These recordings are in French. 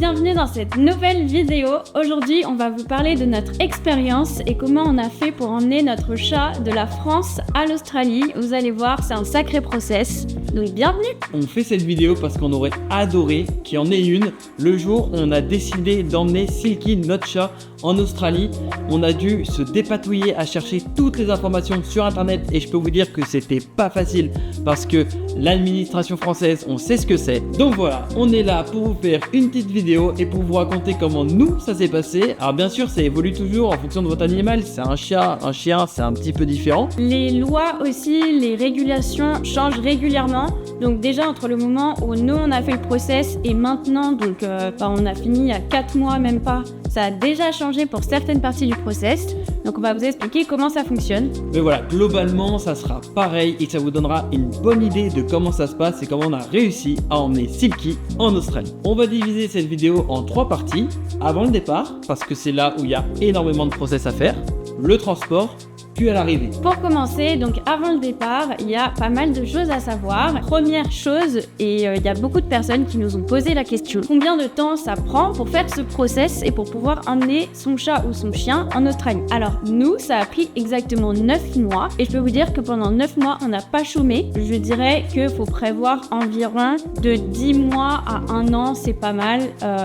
bienvenue dans cette nouvelle vidéo. Aujourd'hui, on va vous parler de notre expérience et comment on a fait pour emmener notre chat de la France à l'Australie. Vous allez voir, c'est un sacré process. Donc bienvenue. On fait cette vidéo parce qu'on aurait adoré qu'il y en ait une le jour où on a décidé d'emmener Silky, notre chat, en Australie. On a dû se dépatouiller à chercher toutes les informations sur internet et je peux vous dire que c'était pas facile parce que l'administration française, on sait ce que c'est. Donc voilà, on est là pour vous faire une petite vidéo et pour vous raconter comment nous ça s'est passé. Alors bien sûr, ça évolue toujours en fonction de votre animal. C'est un chat, un chien, c'est un petit peu différent. Les lois aussi, les régulations changent régulièrement. Donc déjà entre le moment où nous on a fait le process et maintenant, donc on a fini il y a 4 mois même pas, ça a déjà changé pour certaines parties du process. Donc on va vous expliquer comment ça fonctionne. Mais voilà, globalement ça sera pareil et ça vous donnera une bonne idée de comment ça se passe et comment on a réussi à emmener Silky en Australie. On va diviser cette vidéo en 3 parties. Avant le départ, parce que c'est là où il y a énormément de process à faire, le transport, puis à l'arrivée. Pour commencer, donc avant le départ, il y a pas mal de choses à savoir. Première chose, et il y a beaucoup de personnes qui nous ont posé la question, combien de temps ça prend pour faire ce process et pour pouvoir emmener son chat ou son chien en Australie? Alors nous, ça a pris exactement 9 mois et je peux vous dire que pendant 9 mois, on n'a pas chômé. Je dirais qu'il faut prévoir environ de 10 mois à 1 an, c'est pas mal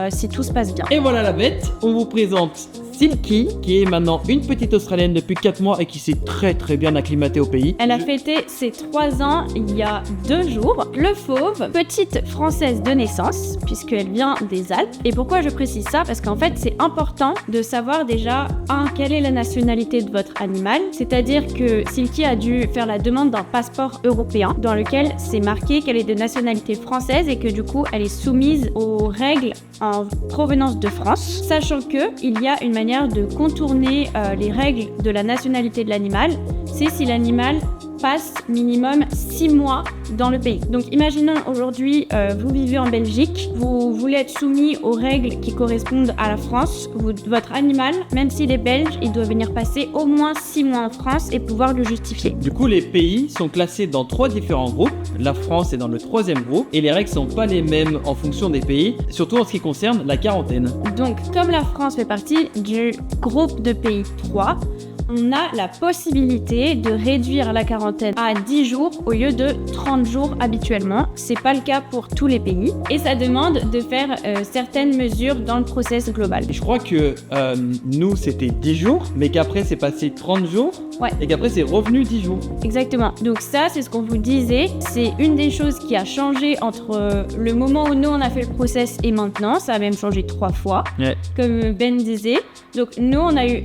si tout se passe bien. Et voilà la bête, on vous présente Silky, qui est maintenant une petite Australienne depuis 4 mois et qui s'est très bien acclimatée au pays. Elle a fêté ses 3 ans il y a 2 jours. Le fauve, petite française de naissance, puisqu'elle vient des Alpes. Et pourquoi je précise ça? Parce qu'en fait, c'est important de savoir déjà, quelle est la nationalité de votre animal. C'est-à-dire que Silky a dû faire la demande d'un passeport européen, dans lequel c'est marqué qu'elle est de nationalité française et que du coup, elle est soumise aux règles en provenance de France. Sachant qu'il y a une manière de contourner les règles de la nationalité de l'animal, c'est si l'animal passe minimum 6 mois dans le pays. Donc imaginons aujourd'hui, vous vivez en Belgique, vous voulez être soumis aux règles qui correspondent à la France. Votre animal, même s'il est belge, il doit venir passer au moins 6 mois en France et pouvoir le justifier. Du coup, les pays sont classés dans 3 différents groupes. La France est dans le 3e groupe et les règles sont pas les mêmes en fonction des pays, surtout en ce qui concerne la quarantaine. Donc comme la France fait partie du groupe de pays 3, on a la possibilité de réduire la quarantaine à 10 jours au lieu de 30 jours habituellement. C'est pas le cas pour tous les pays et ça demande de faire certaines mesures dans le process global. Et je crois que nous c'était 10 jours, mais qu'après c'est passé 30 jours. Ouais. Et qu'après c'est revenu 10 jours. Exactement. Donc ça, c'est ce qu'on vous disait. C'est une des choses qui a changé entre le moment où nous on a fait le process et maintenant. Ça a même changé 3 fois, ouais. Comme Ben disait. Donc nous, on a eu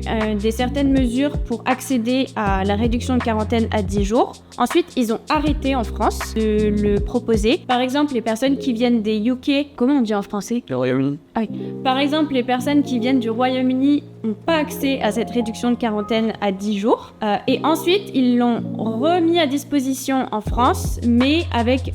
certaines mesures pour accéder à la réduction de quarantaine à 10 jours. Ensuite, ils ont arrêté en France de le proposer. Par exemple, les personnes qui viennent des UK, comment on dit en français? Le Royaume-Uni. Ah oui. Par exemple, les personnes qui viennent du Royaume-Uni n'ont pas accès à cette réduction de quarantaine à 10 jours. Et ensuite, ils l'ont remis à disposition en France, mais avec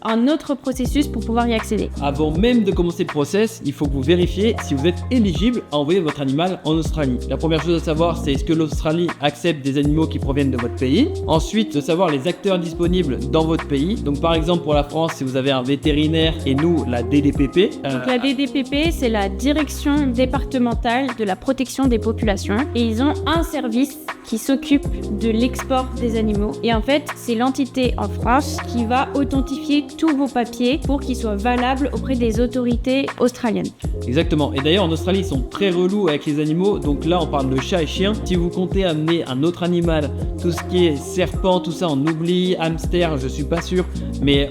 un autre processus pour pouvoir y accéder. Avant même de commencer le process, il faut que vous vérifiez si vous êtes éligible à envoyer votre animal en Australie. La première chose à savoir, c'est est-ce que l'Australie accepte des animaux qui proviennent de votre pays. Ensuite, de savoir les acteurs disponibles dans votre pays. Donc par exemple, pour la France, si vous avez un vétérinaire et nous, la DDPP. Donc la DDPP, c'est la Direction départementale de la protection des populations. Et ils ont un service qui s'occupe de l'export des animaux. Et en fait, c'est l'entité en France qui va authentifier tous vos papiers pour qu'ils soient valables auprès des autorités australiennes. Exactement. Et d'ailleurs, en Australie, ils sont très relous avec les animaux. Donc là, on parle de chat et chien. Si vous comptez amener un autre animal, tout ce qui est serpent, tout ça, on oublie. Hamster, je suis pas sûr. Mais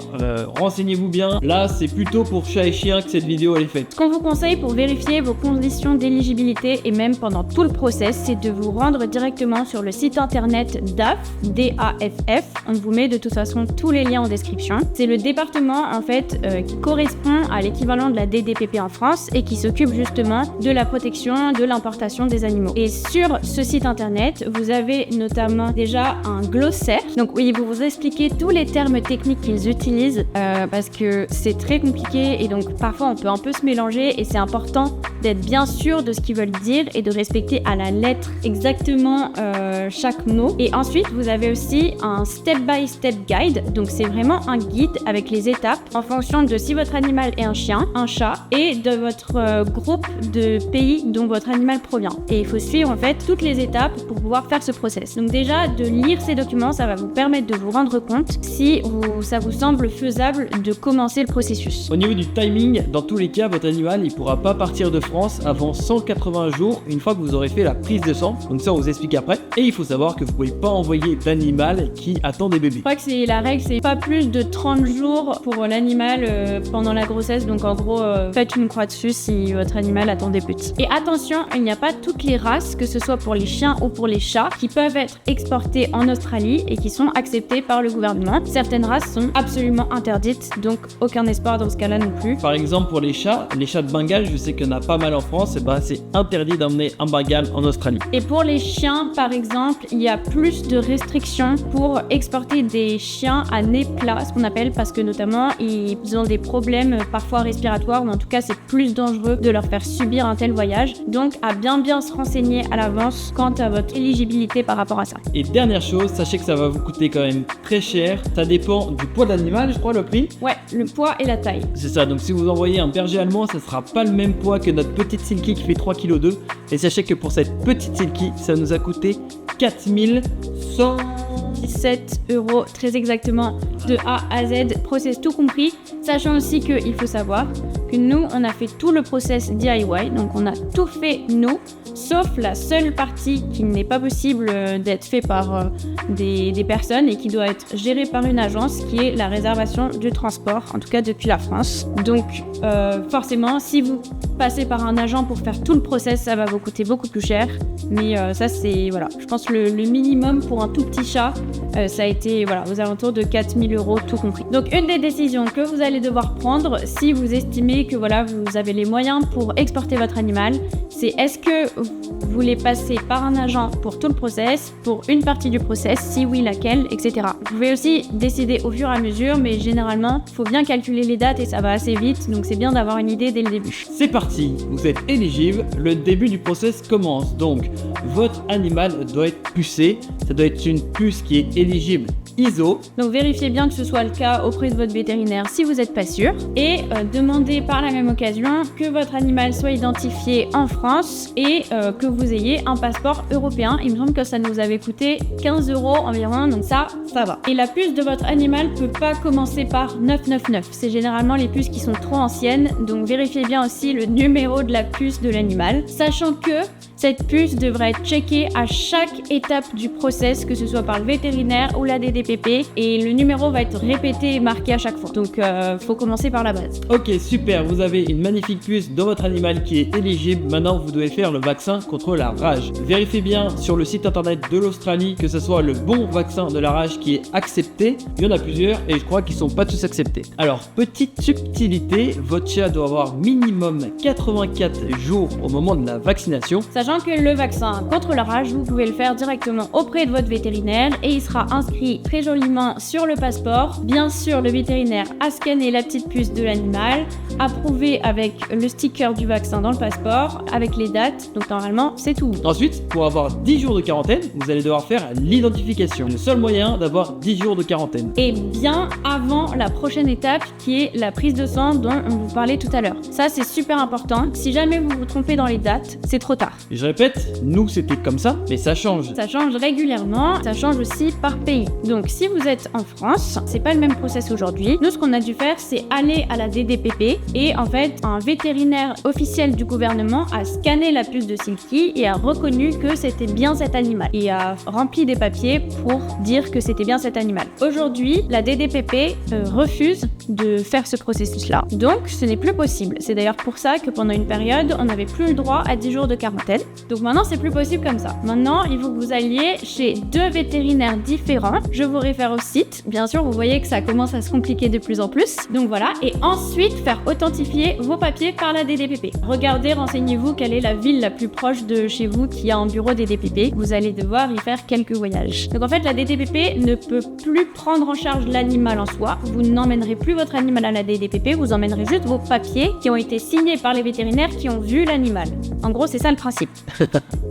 renseignez-vous bien. Là, c'est plutôt pour chat et chien que cette vidéo elle est faite. Ce qu'on vous conseille pour vérifier vos conditions d'éligibilité et même pendant tout le process, c'est de vous rendre directement sur le site internet DAFF, D-A-F-F. On vous met de toute façon tous les liens en description. C'est le département en fait qui correspond à l'équivalent de la DDPP en France et qui s'occupe justement de la protection de l'importation des animaux. Et sur ce site internet, vous avez notamment déjà un glossaire. Donc oui, vous expliquez tous les termes techniques qu'ils utilisent parce que c'est très compliqué et donc parfois on peut un peu se mélanger et c'est important d'être bien sûr de ce qu'ils veulent dire et de respecter à la lettre exactement chaque mot. Et ensuite, vous avez aussi un step-by-step guide. Donc, c'est vraiment un guide avec les étapes en fonction de si votre animal est un chien, un chat et de votre groupe de pays dont votre animal provient. Et il faut suivre en fait toutes les étapes pour pouvoir faire ce process. Donc déjà, de lire ces documents, ça va vous permettre de vous rendre compte si ça vous semble faisable de commencer le processus. Au niveau du timing, dans tous les cas, votre animal il pourra pas partir de France avant 180 jours une fois que vous aurez fait la prise de sang. Donc ça, on vous explique après. Et il faut savoir que vous pouvez pas envoyer d'animal qui attend des bébés. Je crois que c'est la règle, c'est pas plus de 30 jours pour l'animal pendant la grossesse. Donc en gros, faites une croix dessus si votre animal attend des petits. Et attention, il n'y a pas toutes les races, que ce soit pour les chiens ou pour les chats, qui peuvent être exportées en Australie et qui sont acceptées par le gouvernement. Certaines races sont absolument interdites, donc aucun espoir dans ce cas-là non plus. Par exemple, pour les chats de Bengale, je sais qu'il y en a pas mal en France, et c'est interdit d'emmener un Bengale en Australie. Et pour les chiens, par exemple, il y a plus de restrictions pour exporter des chiens à nez plat, ce qu'on appelle, parce que notamment, ils ont des problèmes parfois respiratoires, ou en tout cas, c'est plus dangereux de leur faire subir un tel voyage. Donc, à bien se renseigner à l'avance quant à votre éligibilité par rapport à ça. Et dernière chose, sachez que ça va vous coûter quand même très cher. Ça dépend du poids de l'animal, je crois, le prix. Ouais, le poids et la taille. C'est ça, donc si vous envoyez un berger allemand, ça sera pas le même poids que notre petite Silky qui fait 3,2 kg. Et sachez que pour cette petite Silky, ça nous a coûté 4117 €, très exactement, de A à Z, process tout compris. Sachant aussi qu'il faut savoir que nous, on a fait tout le process DIY, donc on a tout fait nous, sauf la seule partie qui n'est pas possible d'être fait par des personnes et qui doit être gérée par une agence, qui est la réservation du transport, en tout cas depuis la France. Donc forcément, si vous passez par un agent pour faire tout le process, ça va vous coûter beaucoup plus cher. Mais ça, c'est, voilà, je pense que le minimum pour un tout petit chat, ça a été aux alentours de 4000 € tout compris. Donc une des décisions que vous allez devoir prendre si vous estimez que vous avez les moyens pour exporter votre animal, c'est est-ce que vous voulez passer par un agent pour tout le process, pour une partie du process, si oui laquelle, etc. Vous pouvez aussi décider au fur et à mesure, mais généralement, il faut bien calculer les dates et ça va assez vite, donc c'est bien d'avoir une idée dès le début. C'est parti, vous êtes éligible, le début du process commence. Donc, votre animal doit être pucé, ça doit être une puce qui est éligible ISO. Donc vérifiez bien que ce soit le cas auprès de votre vétérinaire si vous n'êtes pas sûr. Et demandez par la même occasion que votre animal soit identifié en France et que vous ayez un passeport européen. Il me semble que ça nous avait coûté 15 € environ, donc ça va. Et la puce de votre animal peut pas commencer par 999. C'est généralement les puces qui sont trop anciennes, donc vérifiez bien aussi le numéro de la puce de l'animal, sachant que cette puce devra être checkée à chaque étape du process, que ce soit par le vétérinaire ou la DDPP, et le numéro va être répété et marqué à chaque fois. Donc, faut commencer par la base. Ok, super, vous avez une magnifique puce dans votre animal qui est éligible. Maintenant, vous devez faire le vaccin contre la rage. Vérifiez bien sur le site internet de l'Australie que ce soit le bon vaccin de la rage qui est accepté. Il y en a plusieurs et je crois qu'ils sont pas tous acceptés. Alors, petite subtilité, votre chat doit avoir minimum 84 jours au moment de la vaccination. Sachant que le vaccin contre la rage, vous pouvez le faire directement auprès de votre vétérinaire et il sera inscrit très joliment sur le passeport. Bien sûr, le vétérinaire a scanné la petite puce de l'animal, approuvé avec le sticker du vaccin dans le passeport, avec les dates, donc normalement, c'est tout. Ensuite, pour avoir 10 jours de quarantaine, vous allez devoir faire l'identification. Le seul moyen d'avoir 10 jours de quarantaine. Et bien avant la prochaine étape qui est la prise de sang dont on vous parlait tout à l'heure. Ça, c'est super important. Si jamais vous vous trompez dans les dates, c'est trop tard. Je répète, nous c'était comme ça, mais ça change. Ça change régulièrement, ça change aussi par pays. Donc si vous êtes en France, c'est pas le même process aujourd'hui. Nous, ce qu'on a dû faire, c'est aller à la DDPP et en fait, un vétérinaire officiel du gouvernement a scanné la puce de Silky et a reconnu que c'était bien cet animal et a rempli des papiers pour dire que c'était bien cet animal. Aujourd'hui, la DDPP refuse de faire ce processus-là. Donc, ce n'est plus possible. C'est d'ailleurs pour ça que pendant une période, on n'avait plus le droit à 10 jours de quarantaine. Donc maintenant, c'est plus possible comme ça. Maintenant, il faut que vous alliez chez 2 vétérinaires différents. Je vous réfère au site. Bien sûr, vous voyez que ça commence à se compliquer de plus en plus. Donc voilà, et ensuite faire authentifier vos papiers par la DDPP. Regardez, renseignez-vous quelle est la ville la plus proche de chez vous qui a un bureau DDPP. Vous allez devoir y faire quelques voyages. Donc en fait, la DDPP ne peut plus prendre en charge l'animal en soi. Vous n'emmènerez plus votre animal à la DDPP, vous emmènerez juste vos papiers qui ont été signés par les vétérinaires qui ont vu l'animal. En gros, c'est ça le principe.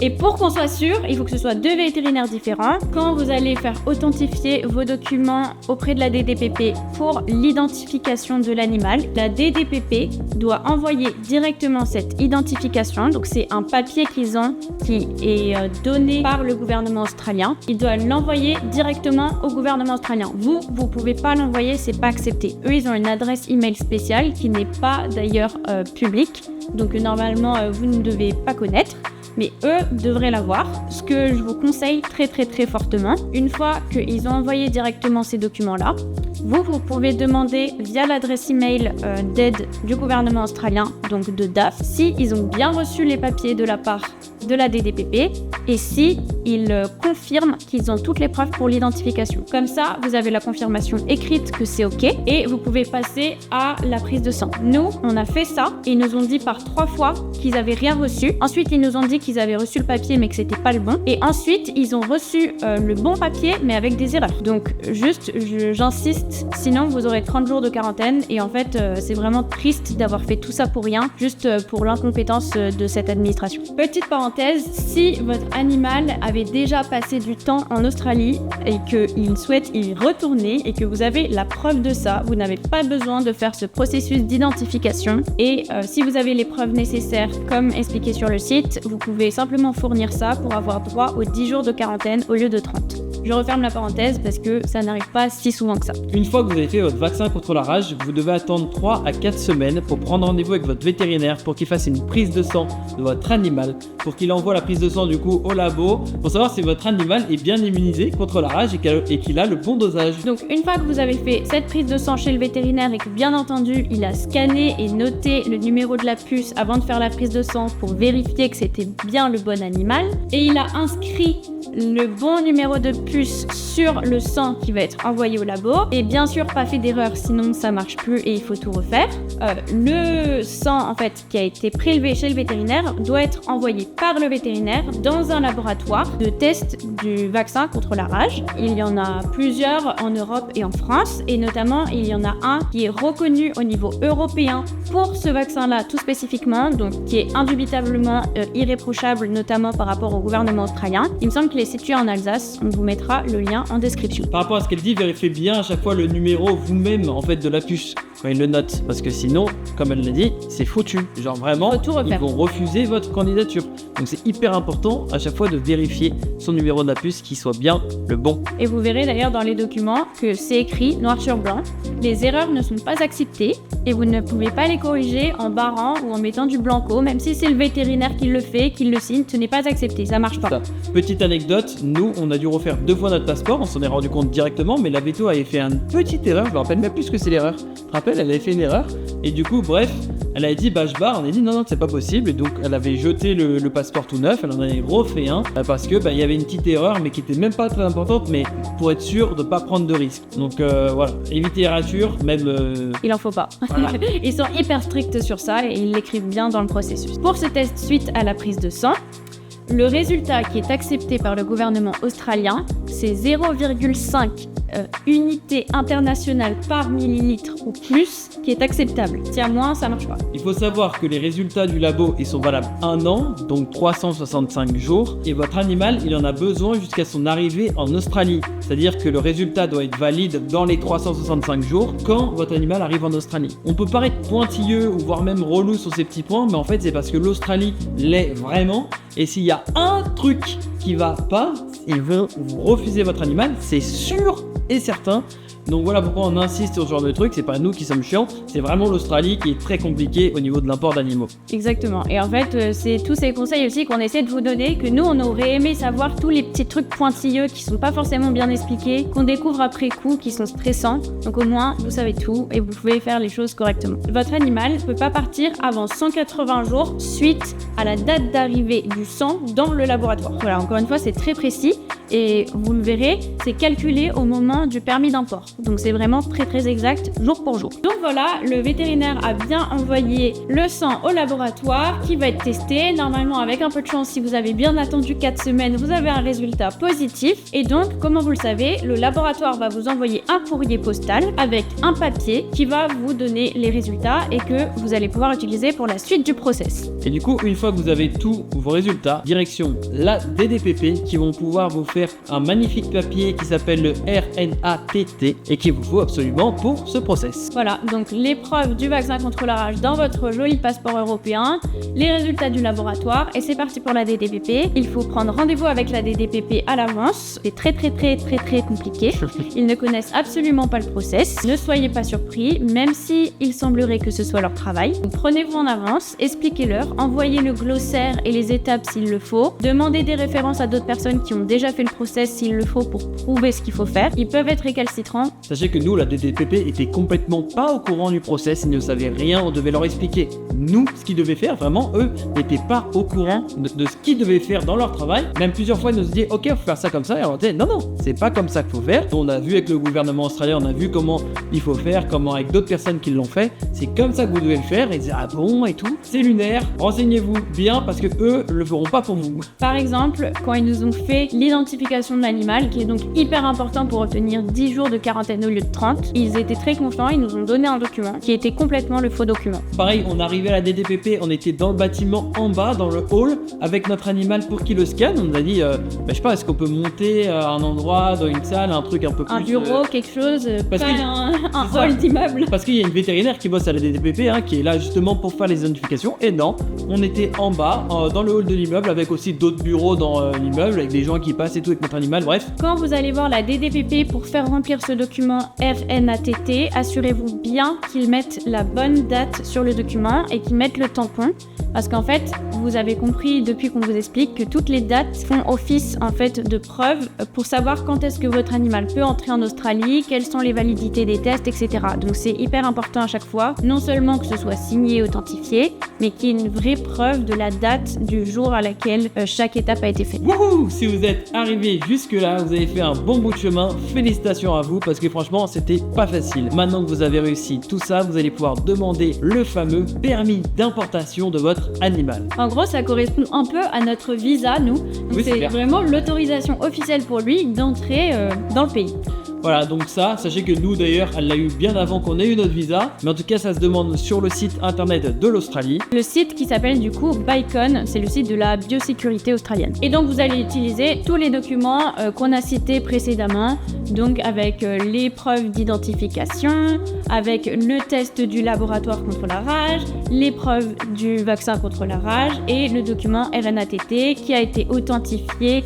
Et pour qu'on soit sûr, il faut que ce soit 2 vétérinaires différents. Quand vous allez faire authentifier vos documents auprès de la DDPP pour l'identification de l'animal, la DDPP doit envoyer directement cette identification. Donc c'est un papier qu'ils ont qui est donné par le gouvernement australien. Ils doivent l'envoyer directement au gouvernement australien. Vous pouvez pas l'envoyer, c'est pas accepté. Eux, ils ont une adresse email spéciale qui n'est pas d'ailleurs publique. Donc normalement, vous ne devez pas connaître. Mais eux devraient l'avoir, ce que je vous conseille très fortement. Une fois qu'ils ont envoyé directement ces documents-là, vous pouvez demander via l'adresse email d'aide du gouvernement australien, donc de DAF, si ils ont bien reçu les papiers de la part de la DDPP et si ils confirment qu'ils ont toutes les preuves pour l'identification. Comme ça, vous avez la confirmation écrite que c'est OK et vous pouvez passer à la prise de sang. Nous, on a fait ça et ils nous ont dit par 3 fois qu'ils n'avaient rien reçu. Ensuite, ils nous ont dit qu'ils avaient reçu le papier mais que c'était pas le bon. Et ensuite, ils ont reçu le bon papier mais avec des erreurs. Donc, juste, j'insiste, sinon vous aurez 30 jours de quarantaine et en fait, c'est vraiment triste d'avoir fait tout ça pour rien, juste pour l'incompétence de cette administration. Petite parenthèse, si votre animal avait déjà passé du temps en Australie et qu'il souhaite y retourner et que vous avez la preuve de ça, vous n'avez pas besoin de faire ce processus d'identification et si vous avez les preuves nécessaires comme expliqué sur le site, vous pouvez simplement fournir ça pour avoir droit aux 10 jours de quarantaine au lieu de 30. Je referme la parenthèse parce que ça n'arrive pas si souvent que ça. Une fois que vous avez fait votre vaccin contre la rage, vous devez attendre 3 à 4 semaines pour prendre rendez-vous avec votre vétérinaire pour qu'il fasse une prise de sang de votre animal, pour qu'il envoie la prise de sang du coup au labo, pour savoir si votre animal est bien immunisé contre la rage et qu'il a le bon dosage. Donc une fois que vous avez fait cette prise de sang chez le vétérinaire et que bien entendu il a scanné et noté le numéro de la puce avant de faire la prise de sang pour vérifier que c'était bien le bon animal et il a inscrit le bon numéro de puce sur le sang qui va être envoyé au labo et bien sûr pas fait d'erreur sinon ça marche plus et il faut tout refaire. Le sang en fait qui a été prélevé chez le vétérinaire doit être envoyé par le vétérinaire dans un laboratoire de test du vaccin contre la rage. Il y en a plusieurs en Europe et en France et notamment il y en a un qui est reconnu au niveau européen pour ce vaccin-là tout spécifiquement, donc qui est indubitablement irréprochable notamment par rapport au gouvernement australien. Il me semble qu'il est situé en Alsace, on vous mettra le lien en description. Par rapport à ce qu'elle dit, vérifiez bien à chaque fois le numéro vous-même en fait de la puce quand il le note, parce que sinon, comme elle l'a dit, c'est foutu. Genre vraiment, ils vont refuser votre candidature. Donc c'est hyper important à chaque fois de vérifier son numéro de la puce qui soit bien le bon. Et vous verrez d'ailleurs dans les documents que c'est écrit noir sur blanc. Les erreurs ne sont pas acceptées et vous ne pouvez pas les corriger en barrant ou en mettant du blanco, même si c'est le vétérinaire qui le fait, qui le signe, ce n'est pas accepté, ça marche pas. Ça. Petite anecdote, nous on a dû refaire 2 fois notre passeport, on s'en est rendu compte directement, mais la véto avait fait une petite erreur, je me rappelle même plus ce que c'est l'erreur. Tu te rappelles, elle avait fait une erreur et du coup bref, elle avait dit bah je barre, on a dit non c'est pas possible et donc elle avait jeté le passeport tout neuf, elle en avait refait un parce que il y avait une petite erreur mais qui était même pas très importante, mais pour être sûr de pas prendre de risques. Donc voilà, évitez les ratures, même il en faut pas. Voilà. Ils sont hyper stricts sur ça et ils l'écrivent bien dans le processus. Pour ce test suite à la prise de sang, le résultat qui est accepté par le gouvernement australien, c'est 0,5 unités internationales par millilitre ou plus qui est acceptable. Si à moins, ça marche pas. Il faut savoir que les résultats du labo, ils sont valables 1 an, donc 365 jours, et votre animal, il en a besoin jusqu'à son arrivée en Australie. C'est-à-dire que le résultat doit être valide dans les 365 jours quand votre animal arrive en Australie. On peut paraître pointilleux ou voire même relou sur ces petits points, mais en fait, c'est parce que l'Australie l'est vraiment, et s'il y a un truc qui va pas, ils vont vous refuser votre animal, c'est sûr et certain. Donc voilà pourquoi on insiste sur ce genre de truc, c'est pas nous qui sommes chiants, c'est vraiment l'Australie qui est très compliquée au niveau de l'import d'animaux. Exactement, et en fait c'est tous ces conseils aussi qu'on essaie de vous donner, que nous on aurait aimé savoir tous les petits trucs pointilleux qui sont pas forcément bien expliqués, qu'on découvre après coup, qui sont stressants, donc au moins vous savez tout et vous pouvez faire les choses correctement. Votre animal ne peut pas partir avant 180 jours suite à la date d'arrivée du sang dans le laboratoire. Voilà, encore une fois c'est très précis. et vous le verrez, c'est calculé au moment du permis d'import. Donc c'est vraiment très très exact, jour pour jour. Donc voilà, le vétérinaire a bien envoyé le sang au laboratoire qui va être testé. Normalement, avec un peu de chance, si vous avez bien attendu 4 semaines, vous avez un résultat positif. Et donc, comment vous le savez, le laboratoire va vous envoyer un courrier postal avec un papier qui va vous donner les résultats et que vous allez pouvoir utiliser pour la suite du process. Et du coup, une fois que vous avez tous vos résultats, direction la DDPP qui vont pouvoir vous faire un magnifique papier qui s'appelle le RNATT et qu'il vous faut absolument pour ce process. Voilà, donc l'épreuve du vaccin contre la rage dans votre joli passeport européen, les résultats du laboratoire et c'est parti pour la DDPP. Il faut prendre rendez-vous avec la DDPP à l'avance. C'est très compliqué. Ils ne connaissent absolument pas le process. Ne soyez pas surpris, même si il semblerait que ce soit leur travail. Donc, prenez-vous en avance, expliquez-leur, envoyez le glossaire et les étapes s'il le faut. Demandez des références à d'autres personnes qui ont déjà fait le process s'il le faut pour prouver ce qu'il faut faire. Ils peuvent être récalcitrants. Sachez que nous, la DDPP était complètement pas au courant du process, ils ne savaient rien, on devait leur expliquer. Nous, ce qu'ils devaient faire, vraiment, eux, n'étaient pas au courant de ce qu'ils devaient faire dans leur travail. Même plusieurs fois, ils nous disaient, ok, il faut faire ça comme ça, et on disait, non, c'est pas comme ça qu'il faut faire. On a vu avec le gouvernement australien, on a vu comment il faut faire, comment avec d'autres personnes qui l'ont fait, c'est comme ça que vous devez le faire, et ils disaient, ah bon, et tout. C'est lunaire, renseignez-vous bien, parce que eux le feront pas pour vous. Par exemple, quand ils nous ont fait l'identification de l'animal, qui est donc hyper important pour obtenir 10 jours de quarantaine au lieu de 30, ils étaient très confiants, ils nous ont donné un document qui était complètement le faux document. Pareil, on arrivait à la DDPP, on était dans le bâtiment en bas, dans le hall, avec notre animal pour qu'il le scanne. On a dit, je sais pas, est-ce qu'on peut monter à un endroit, dans une salle, un truc un peu plus... Un bureau, quelque chose, parce pas un hall d'immeuble. Parce qu'il y a une vétérinaire qui bosse à la DDPP, qui est là justement pour faire les identifications. Et non, on était en bas, dans le hall de l'immeuble, avec aussi d'autres bureaux dans l'immeuble, avec des gens qui passent et tout, avec notre animal, bref. Quand vous allez voir la DDPP pour faire remplir ce document RNATT, assurez-vous bien qu'ils mettent la bonne date sur le document et qu'ils mettent le tampon. Parce qu'en fait, vous avez compris depuis qu'on vous explique que toutes les dates font office en fait de preuve pour savoir quand est-ce que votre animal peut entrer en Australie, quelles sont les validités des tests, etc. Donc c'est hyper important à chaque fois, non seulement que ce soit signé et authentifié, mais qu'il y ait une vraie preuve de la date du jour à laquelle chaque étape a été faite. Wouhou! Si vous êtes arrivé jusque-là, vous avez fait un bon bout de chemin. Félicitations à vous parce que franchement, c'était pas facile. Maintenant que vous avez réussi tout ça, vous allez pouvoir demander le fameux permis d'importation de votre animal. En gros, ça correspond un peu à notre visa, nous. Donc oui, c'est vraiment l'autorisation officielle pour lui d'entrer dans le pays. Voilà, donc ça, sachez que nous d'ailleurs, elle l'a eu bien avant qu'on ait eu notre visa, mais en tout cas ça se demande sur le site internet de l'Australie. Le site qui s'appelle du coup BICON, c'est le site de la biosécurité australienne. Et donc vous allez utiliser tous les documents qu'on a cités précédemment, donc avec les preuves d'identification, avec le test du laboratoire contre la rage, les preuves du vaccin contre la rage et le document RNATT qui a été authentifié,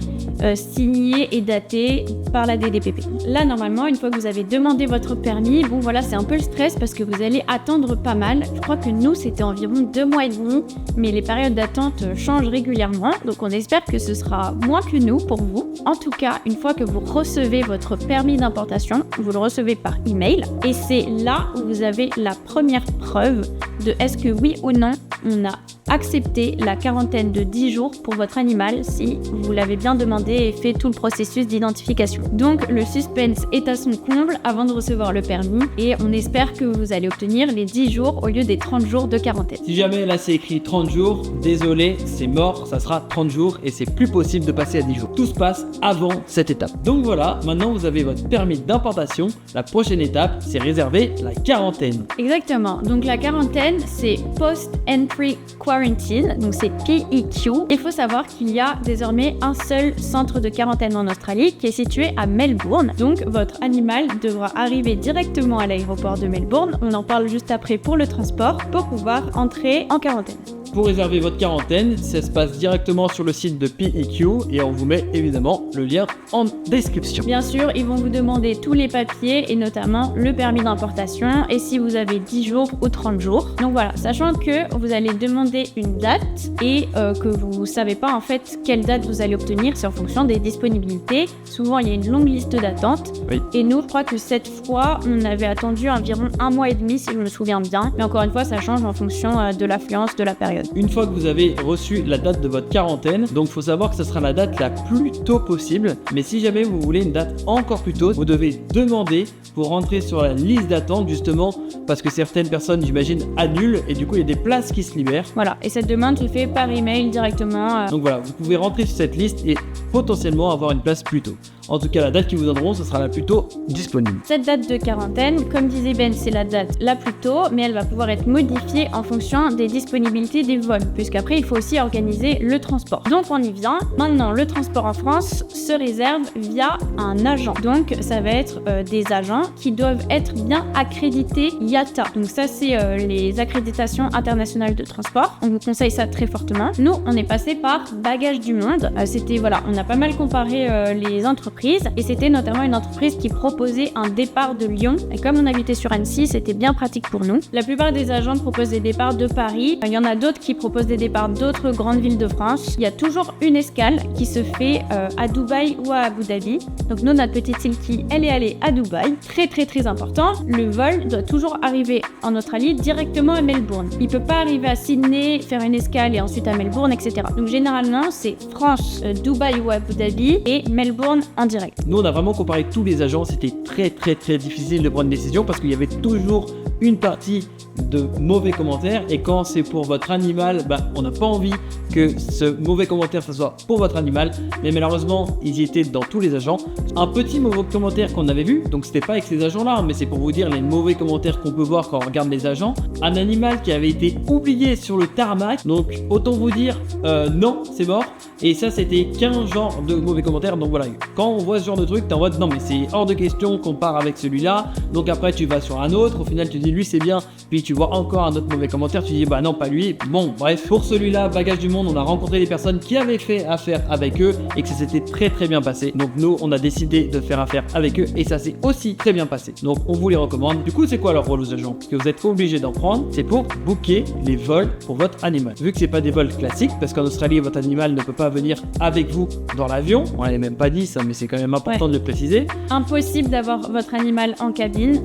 signé et daté par la DDPP. Là, normalement, une fois que vous avez demandé votre permis, bon voilà, c'est un peu le stress parce que vous allez attendre pas mal. Je crois que nous, c'était environ 2 mois et demi, mais les périodes d'attente changent régulièrement, donc on espère que ce sera moins que nous pour vous. En tout cas, une fois que vous recevez votre permis d'importation, vous le recevez par email, et c'est là où vous avez la première preuve de est-ce que oui ou non on a accepté la quarantaine de 10 jours pour votre animal si vous l'avez bien demandé et fait tout le processus d'identification. Donc le suspense est à son comble avant de recevoir le permis et on espère que vous allez obtenir les 10 jours au lieu des 30 jours de quarantaine. Si jamais là c'est écrit 30 jours, désolé, c'est mort, ça sera 30 jours et c'est plus possible de passer à 10 jours. Tout se passe avant cette étape. Donc voilà, maintenant vous avez votre permis d'importation. La prochaine étape, c'est réserver la quarantaine. Exactement, donc la quarantaine c'est Post-Entry Quarantine, donc c'est PEQ. Il faut savoir qu'il y a désormais un seul centre de quarantaine en Australie qui est situé à Melbourne. Donc votre animal devra arriver directement à l'aéroport de Melbourne, on en parle juste après pour le transport, pour pouvoir entrer en quarantaine. Pour réserver votre quarantaine, ça se passe directement sur le site de PEQ et on vous met évidemment le lien en description. Bien sûr, ils vont vous demander tous les papiers et notamment le permis d'importation et si vous avez 10 jours ou 30 jours. Donc voilà, sachant que vous allez demander une date et que vous ne savez pas en fait quelle date vous allez obtenir, c'est en fonction des disponibilités. Souvent, il y a une longue liste d'attente. Oui. Et nous, je crois que cette fois, on avait attendu environ 1 mois et demi si je me souviens bien. Mais encore une fois, ça change en fonction de l'affluence de la période. quarantaine. Une fois que vous avez reçu la date de votre quarantaine, donc il faut savoir que ce sera la date la plus tôt possible. Mais si jamais vous voulez une date encore plus tôt, vous devez demander pour rentrer sur la liste d'attente justement parce que certaines personnes, j'imagine, annulent et du coup il y a des places qui se libèrent. Voilà, et cette demande se fait par email directement. Donc voilà, vous pouvez rentrer sur cette liste et potentiellement avoir une place plus tôt. En tout cas, la date qu'ils vous donneront, ce sera la plus tôt disponible. Cette date de quarantaine, comme disait Ben, c'est la date la plus tôt, mais elle va pouvoir être modifiée en fonction des disponibilités des vols, puisqu'après, il faut aussi organiser le transport. Donc, on y vient. Maintenant, le transport en France se réserve via un agent. Donc, ça va être des agents qui doivent être bien accrédités IATA. Donc, ça, c'est les accréditations internationales de transport. On vous conseille ça très fortement. Nous, on est passé par Bagages du Monde. C'était, voilà, on a pas mal comparé les entreprises. Et c'était notamment une entreprise qui proposait un départ de Lyon. Et comme on habitait sur Annecy, c'était bien pratique pour nous. La plupart des agents proposent des départs de Paris. Il y en a d'autres qui proposent des départs d'autres grandes villes de France. Il y a toujours une escale qui se fait à Dubaï ou à Abu Dhabi. Donc nous, notre petite Silky, elle est allée à Dubaï. Très très très important, le vol doit toujours arriver en Australie directement à Melbourne. Il peut pas arriver à Sydney, faire une escale et ensuite à Melbourne, etc. Donc généralement, c'est France, Dubaï ou Abu Dhabi et Melbourne en direct. Nous, on a vraiment comparé tous les agents. C'était très très très difficile de prendre une décision parce qu'il y avait toujours une partie de mauvais commentaires et quand c'est pour votre animal, on n'a pas envie que ce mauvais commentaire ça soit pour votre animal, mais malheureusement ils y étaient dans tous les agents. Un petit mauvais commentaire qu'on avait vu, donc c'était pas avec ces agents là, mais c'est pour vous dire les mauvais commentaires qu'on peut voir quand on regarde les agents. Un animal qui avait été oublié sur le tarmac, donc autant vous dire non, c'est mort. Et ça c'était 15 genres de mauvais commentaires. Donc voilà, quand on voit ce genre de truc, t'es en mode non mais c'est hors de question qu'on part avec celui-là. Donc après tu vas sur un autre, au final tu dis lui c'est bien, puis tu vois encore un autre mauvais commentaire, tu dis bah non pas lui. Bon bref, pour celui-là, Bagages du Monde, on a rencontré des personnes qui avaient fait affaire avec eux et que ça s'était très très bien passé. Donc nous on a décidé de faire affaire avec eux et ça s'est aussi très bien passé. Donc on vous les recommande. Du coup c'est quoi leur rôle aux agents que vous êtes obligé d'en prendre? C'est pour booker les vols pour votre animal. Vu que c'est pas des vols classiques, parce qu'en Australie votre animal ne peut pas venir avec vous dans l'avion, on l'avait même pas dit ça mais c'est quand même important de le préciser. Impossible d'avoir votre animal en cabine,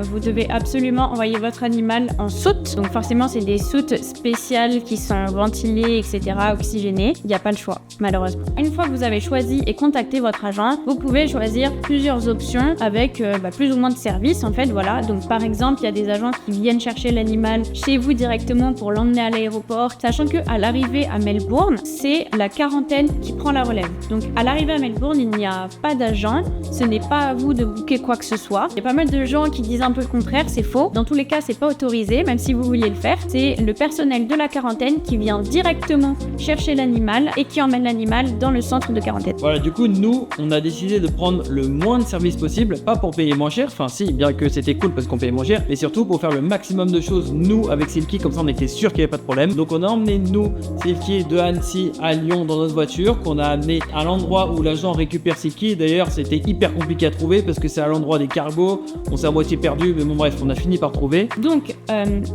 vous devez absolument envoyer votre animal en soute. Donc forcément c'est des soutes spéciales qui sont ventilées, etc., oxygénées. Il n'y a pas le choix, malheureusement. Une fois que vous avez choisi et contacté votre agent, vous pouvez choisir plusieurs options avec plus ou moins de services en fait, voilà. Donc par exemple, il y a des agents qui viennent chercher l'animal chez vous directement pour l'emmener à l'aéroport, sachant qu'à l'arrivée à Melbourne, c'est la quarantaine qui prend la relève. Donc à l'arrivée à Melbourne, il n'y a pas d'agent, ce n'est pas à vous de booker quoi que ce soit. Il y a pas mal de gens qui disent un peu le contraire, c'est faux. Dans tous les cas, c'est pas autorisé, même si vous vouliez le faire. C'est le personnel de la quarantaine qui vient directement chercher l'animal et qui emmène l'animal dans le centre de quarantaine. Voilà, du coup, nous, on a décidé de prendre le moins de services possible, pas pour payer moins cher, enfin si, bien que c'était cool parce qu'on payait moins cher, mais surtout pour faire le maximum de choses, nous, avec Silky, comme ça on était sûr qu'il n'y avait pas de problème. Donc on a emmené, nous, Silky, de Annecy à Lyon dans notre voiture, qu'on a amené à l'endroit où l'agent récupère Silky. D'ailleurs, c'était hyper compliqué à trouver parce que c'est à l'endroit des cargos, on s'est à moitié perdu, mais bon bref, on a fini par trouver. Donc,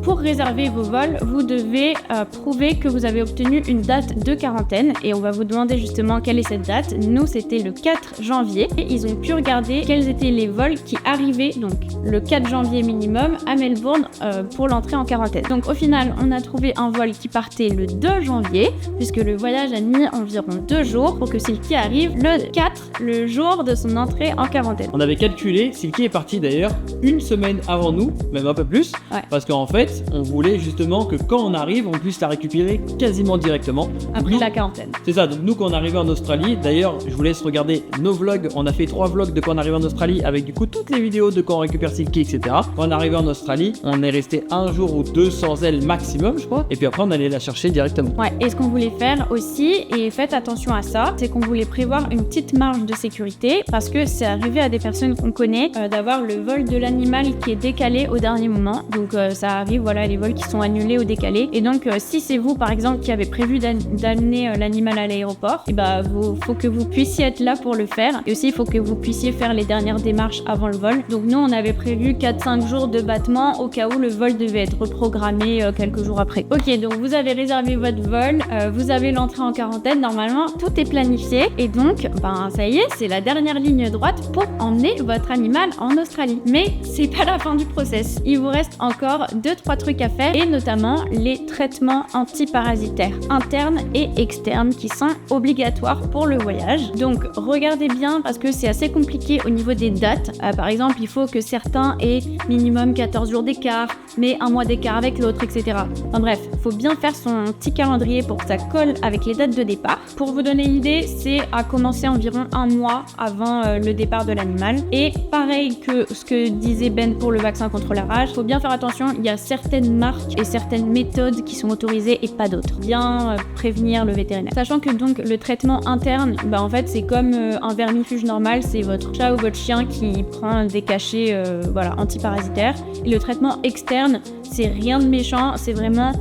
pour réserver vos vols, vous devez prouver que vous avez obtenu une date de quarantaine et on va vous demander justement quelle est cette date. Nous, c'était le 4 janvier et ils ont pu regarder quels étaient les vols qui arrivaient, donc le 4 janvier minimum à Melbourne pour l'entrée en quarantaine. Donc au final, on a trouvé un vol qui partait le 2 janvier puisque le voyage a mis environ 2 jours pour que Silky arrive le 4, le jour de son entrée en quarantaine. On avait calculé, Silky est parti d'ailleurs une semaine avant nous, même un peu plus, parce qu'en fait, on voulait justement que quand on arrive, on puisse la récupérer quasiment directement. Après la quarantaine. C'est ça, donc nous quand on est arrivé en Australie, d'ailleurs, je vous laisse regarder nos vlogs, on a fait 3 vlogs de quand on arrive en Australie avec du coup toutes les vidéos de quand on récupère Silky, etc. Quand on est arrivé en Australie, on est resté un jour ou deux sans elle maximum, je crois, et puis après on allait la chercher directement. Ouais, et ce qu'on voulait faire aussi, et faites attention à ça, c'est qu'on voulait prévoir une petite marge de sécurité parce que c'est arrivé à des personnes qu'on connaît d'avoir le vol de l'animal qui est décalé au dernier moment. Donc ça arrive, voilà, les vols qui sont annulés ou décalés. Et donc si c'est vous par exemple qui avez avez prévu d'amener l'animal à l'aéroport, et faut que vous puissiez être là pour le faire. Et aussi, il faut que vous puissiez faire les dernières démarches avant le vol. Donc nous, on avait prévu 4-5 jours de battement au cas où le vol devait être reprogrammé quelques jours après. Ok, donc vous avez réservé votre vol, vous avez l'entrée en quarantaine, normalement, tout est planifié. Et donc, ça y est, c'est la dernière ligne droite pour emmener votre animal en Australie. Mais c'est pas la fin du process. Il vous reste encore 2-3 trucs à faire, et notamment les traitements antiparasitaires internes et externes qui sont obligatoires pour le voyage. Donc regardez bien parce que c'est assez compliqué au niveau des dates. Par exemple, il faut que certains aient minimum 14 jours d'écart, mais un mois d'écart avec l'autre, etc. Enfin bref, il faut bien faire son petit calendrier pour que ça colle avec les dates de départ. Pour vous donner une idée, c'est à commencer environ un mois avant le départ de l'animal. Et pareil que ce que disait Ben pour le vaccin contre la rage, il faut bien faire attention, il y a certaines marques et certaines méthodes qui sont autorisées et pas d'autres. Bien prévenir le vétérinaire. Sachant que donc le traitement interne, en fait c'est comme un vermifuge normal, c'est votre chat ou votre chien qui prend des cachets antiparasitaires. Et le traitement externe, c'est rien de méchant, c'est vraiment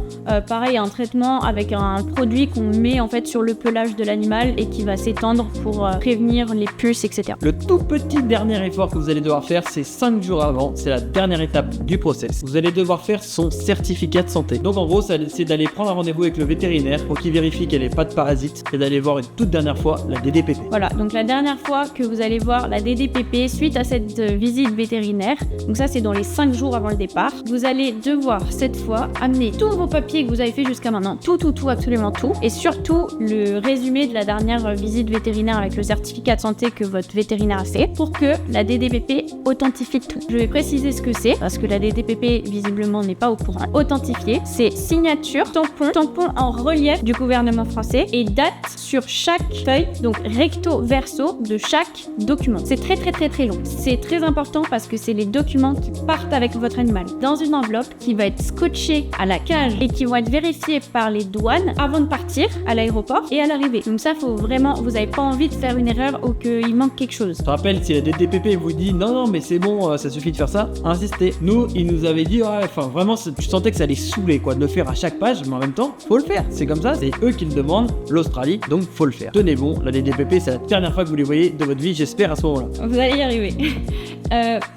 pareil, un traitement avec un produit qu'on met en fait sur le pelage de l'animal et qui va s'étendre pour prévenir les puces, etc. Le tout petit dernier effort que vous allez devoir faire, c'est 5 jours avant, c'est la dernière étape du process. Vous allez devoir faire son certificat de santé. Donc en gros, c'est d'aller prendre un rendez-vous avec le vétérinaire pour qu'il vérifie qu'elle n'ait pas de parasites et d'aller voir une toute dernière fois la DDPP. Voilà, donc la dernière fois que vous allez voir la DDPP suite à cette visite vétérinaire, donc ça c'est dans les 5 jours avant le départ, vous allez devoir cette fois amener tous vos papiers que vous avez fait jusqu'à maintenant, tout, absolument tout, et surtout le résumé de la dernière visite vétérinaire avec le certificat de santé que votre vétérinaire a fait pour que la DDPP authentifie tout. Je vais préciser ce que c'est parce que la DDPP visiblement n'est pas au courant. Authentifier, c'est signature, tampon en relief du gouvernement français et date sur chaque feuille, donc recto verso de chaque document. C'est très long. C'est très important parce que c'est les documents qui partent avec votre animal dans une enveloppe qui va être scotchée à la cage et qui vont être vérifiés par les douanes avant de partir à l'aéroport et à l'arrivée. Donc ça, faut vraiment, vous n'avez pas envie de faire une erreur ou qu'il manque quelque chose. Je te rappelle, si la DDPP vous dit non mais c'est bon, ça suffit de faire ça, insistez. Nous, ils nous avaient dit vraiment, tu sentais que ça allait saouler de le faire à chaque page, mais en même temps, faut le faire. C'est comme ça, c'est eux qui le demandent, l'Australie, donc faut le faire. Tenez bon, la DDPP, c'est la dernière fois que vous les voyez de votre vie, j'espère à ce moment-là. Vous allez y arriver.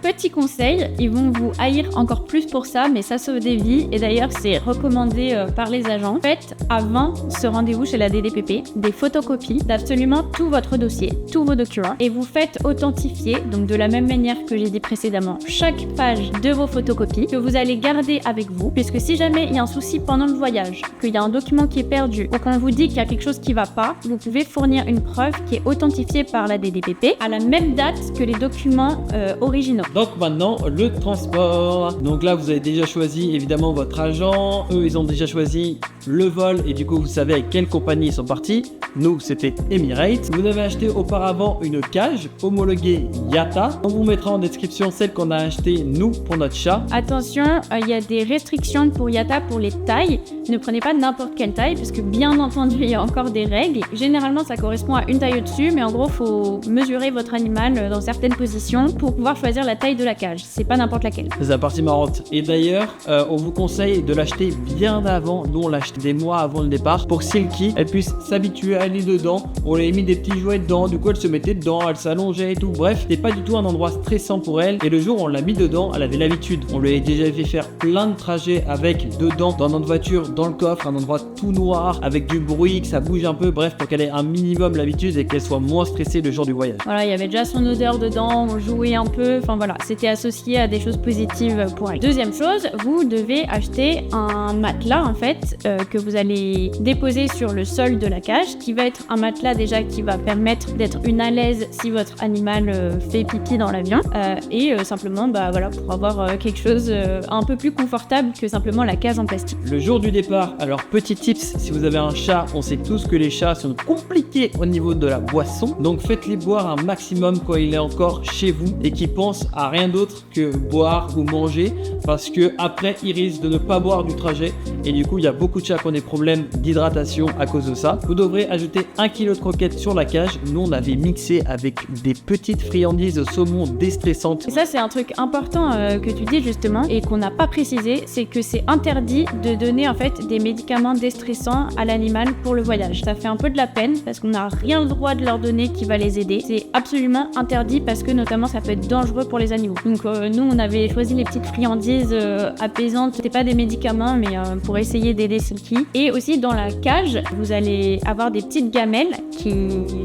Petit conseil, ils vont vous haïr encore plus pour ça, mais ça sauve des vies et d'ailleurs c'est recommandé par les agents. Faites avant ce rendez-vous chez la DDPP des photocopies d'absolument tout votre dossier, tous vos documents et vous faites authentifier, donc de la même manière que j'ai dit précédemment, chaque page de vos photocopies que vous allez garder avec vous, puisque si jamais il y a un souci pendant le voyage, qu'il y a un document qui est perdu ou qu'on vous dit qu'il y a quelque chose qui va pas, vous pouvez fournir une preuve qui est authentifiée par la DDPP à la même date que les documents originaux. Donc maintenant, le transport. Donc là, vous avez déjà choisi évidemment votre agent. Eux, ils ont déjà choisi le vol et du coup, vous savez avec quelle compagnie ils sont partis. Nous, c'était Emirates. Vous avez acheté auparavant une cage homologuée Yata. On vous mettra en description celle qu'on a achetée nous pour notre chat. Attention, il y a des restrictions pour Yata pour les tailles. Ne prenez pas n'importe quelle taille parce que bien entendu, il y a encore des règles. Généralement, ça correspond à une taille au-dessus, mais en gros, faut mesurer votre animal dans certaines positions pour pouvoir choisir la taille de la cage. C'est pas n'importe laquelle. C'est la partie marrante. Et d'ailleurs, on vous conseille de l'acheter bien avant. Nous, on l'achète des mois avant le départ pour que Silky, elle puisse s'habituer à aller dedans. On lui a mis des petits jouets dedans. Du coup, elle se mettait dedans, elle s'allongeait et tout. Bref, c'était pas du tout un endroit stressant pour elle. Et le jour où on l'a mis dedans, elle avait l'habitude. On lui a déjà fait faire plein de trajets avec dedans, dans notre voiture, dans le coffre, un endroit tout noir, avec du bruit, que ça bouge un peu. Bref, pour qu'elle ait un minimum l'habitude et qu'elle soit moins stressée le jour du voyage. Voilà, il y avait déjà son odeur dedans, on jouait un peu. Enfin voilà, c'était associé à des choses positives pour elle. Deuxième chose, vous devez acheter un matelas en fait que vous allez déposer sur le sol de la cage, qui va être un matelas déjà qui va permettre d'être à l'aise si votre animal fait pipi dans l'avion et simplement voilà pour avoir quelque chose un peu plus confortable que simplement la cage en plastique. Le jour du départ, alors petit tips, si vous avez un chat, on sait tous que les chats sont compliqués au niveau de la boisson, donc faites-les boire un maximum quand il est encore chez vous et qu'ils pensent à rien d'autre que boire ou manger parce que après ils risquent de ne pas boire du trajet et du coup il y a beaucoup de chats déjà qu'on ait problème d'hydratation à cause de ça. Vous devrez ajouter 1 kg de croquettes sur la cage. Nous, on avait mixé avec des petites friandises de saumon déstressantes. Et ça, c'est un truc important que tu dis justement et qu'on n'a pas précisé, c'est que c'est interdit de donner en fait des médicaments déstressants à l'animal pour le voyage. Ça fait un peu de la peine parce qu'on n'a rien le droit de leur donner qui va les aider. C'est absolument interdit parce que notamment ça peut être dangereux pour les animaux. Donc nous, on avait choisi les petites friandises apaisantes. C'était pas des médicaments, mais pour essayer d'aider Silky. Et aussi dans la cage, vous allez avoir des petites gamelles qui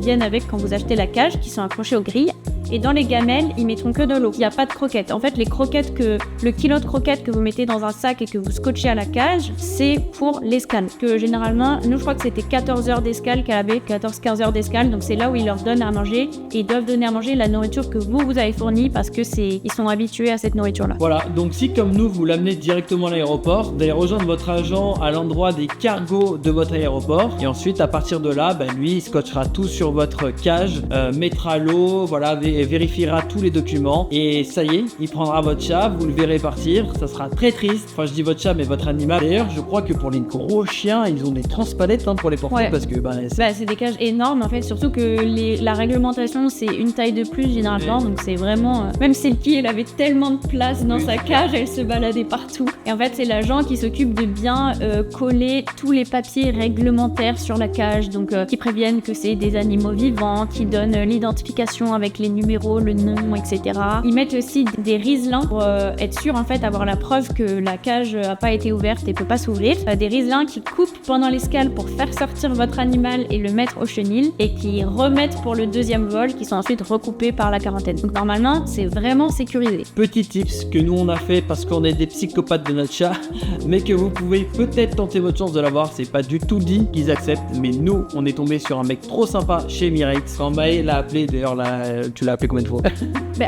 viennent avec quand vous achetez la cage, qui sont accrochées aux grilles. Et dans les gamelles, ils mettront que de l'eau. Il n'y a pas de croquettes. En fait, le kilo de croquettes que vous mettez dans un sac et que vous scotchez à la cage, c'est pour l'escale. Que généralement, nous, je crois que c'était 14 heures d'escale qu'elle avait, 14-15 heures d'escale. Donc c'est là où ils leur donnent à manger et ils doivent donner à manger la nourriture que vous avez fournie parce que ils sont habitués à cette nourriture-là. Voilà. Donc si comme nous, vous l'amenez directement à l'aéroport, vous allez rejoindre votre agent à l'endroit des cargos de votre aéroport et ensuite à partir de là, lui, il scotchera tout sur votre cage, mettra l'eau, voilà, vérifiera tous les documents et ça y est, il prendra votre chat, vous le verrez partir, ça sera très triste. Enfin, je dis votre chat, mais votre animal. D'ailleurs, je crois que pour les gros chiens, ils ont des transpalettes pour les porter parce que c'est des cages énormes en fait, surtout que la réglementation c'est une taille de plus généralement, donc c'est vraiment même Silky, elle avait tellement de place dans sa cage, elle se baladait partout. Et en fait, c'est l'agent qui s'occupe de bien coller tous les papiers réglementaires sur la cage, donc qui préviennent que c'est des animaux vivants, qui donnent l'identification avec les numéros, le nom, etc. Ils mettent aussi des riselins pour être sûr en fait, avoir la preuve que la cage n'a pas été ouverte et peut pas s'ouvrir. Des riselins qui coupent pendant l'escale pour faire sortir votre animal et le mettre au chenil et qui remettent pour le deuxième vol, qui sont ensuite recoupés par la quarantaine. Donc normalement, c'est vraiment sécurisé. Petit tips que nous on a fait parce qu'on est des psychopathes de notre chat, mais que vous pouvez peut-être tenter votre chance de l'avoir. C'est pas du tout dit qu'ils acceptent, mais nous, on est tombé sur un mec trop sympa chez Emirates. Quand Maë l'a appelé, d'ailleurs, tu l'as appelé combien de fois?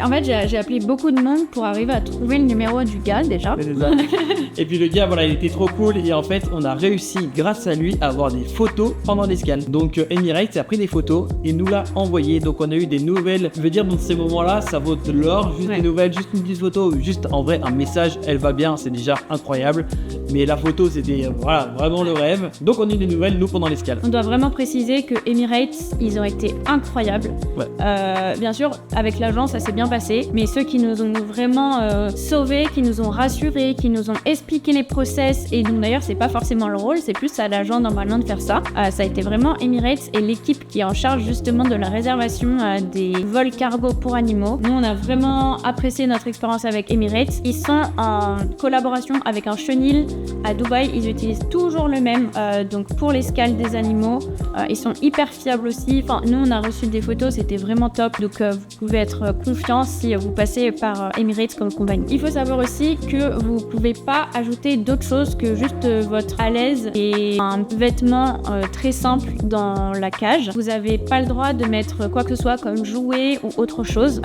En fait, j'ai appelé beaucoup de monde pour arriver à trouver le numéro du gars déjà. Et puis le gars, voilà, il était trop cool et en fait, on a réussi grâce à lui à avoir des photos pendant l'escale. Donc Emirates a pris des photos et nous l'a envoyé. Donc on a eu des nouvelles. Je veux dire, dans ces moments-là, ça vaut de l'or. Juste des nouvelles, juste une petite photo, juste en vrai un message. Elle va bien, c'est déjà incroyable. Mais la photo, c'était vraiment le rêve. Donc on a eu des nouvelles nous pendant l'escale. On doit vraiment préciser que Emirates, ils ont été incroyables. Bien sûr, avec l'agent, ça s'est bien passé. Mais ceux qui nous ont vraiment sauvés, qui nous ont rassurés, qui nous ont expliqué les process, et donc d'ailleurs, c'est pas forcément le rôle, c'est plus à l'agent normalement de faire ça. Ça a été vraiment Emirates et l'équipe qui est en charge justement de la réservation des vols cargo pour animaux. Nous, on a vraiment apprécié notre expérience avec Emirates. Ils sont en collaboration avec un chenil à Dubaï. Ils utilisent toujours le même. Donc pour l'escale des animaux, ils sont hyper fiables aussi. Enfin, nous, on a reçu des photos, c'était vraiment top. Donc vous pouvez être confiant si vous passez par Emirates comme compagnie. Il faut savoir aussi que vous pouvez pas ajouter d'autres choses que juste votre à l'aise et un vêtement très simple dans la cage. Vous avez pas le droit de mettre quoi que ce soit comme jouet ou autre chose.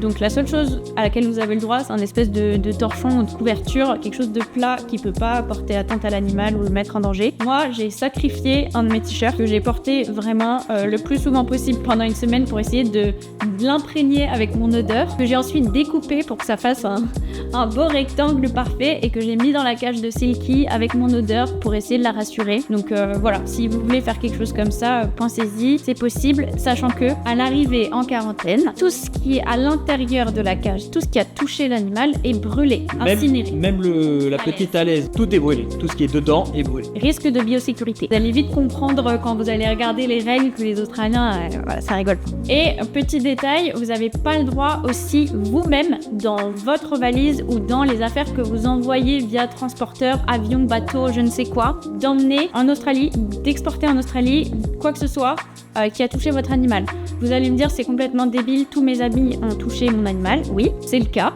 Donc la seule chose à laquelle vous avez le droit, c'est un espèce de torchon ou de couverture, quelque chose de plat qui peut pas porter atteinte à l'animal ou le mettre en danger. Moi, j'ai sacrifié un de mes t-shirts que j'ai porté vraiment le plus souvent possible pendant une semaine pour essayer de l'imprégner avec mon odeur, que j'ai ensuite découpé pour que ça fasse un beau rectangle parfait et que j'ai mis dans la cage de Silky avec mon odeur pour essayer de la rassurer. Donc voilà, si vous voulez faire quelque chose comme ça, pensez-y, c'est possible, sachant que à l'arrivée en quarantaine, tout ce qui est à l'intérieur de la cage, tout ce qui a touché l'animal est brûlé, incinéré. Même la petite à l'aise, tout est brûlé, tout ce qui est dedans est brûlé. Risque de biosécurité. Vous allez vite comprendre quand vous allez regarder les règles que les Australiens, voilà, ça rigole pas. Et petit détail, vous n'avez pas le droit aussi vous-même dans votre valise ou dans les affaires que vous envoyez via transporteur, avion, bateau, je ne sais quoi, d'emmener en Australie, d'exporter en Australie quoi que ce soit qui a touché votre animal. Vous allez me dire c'est complètement débile, tous mes amis ont touché mon animal. Oui, c'est le cas.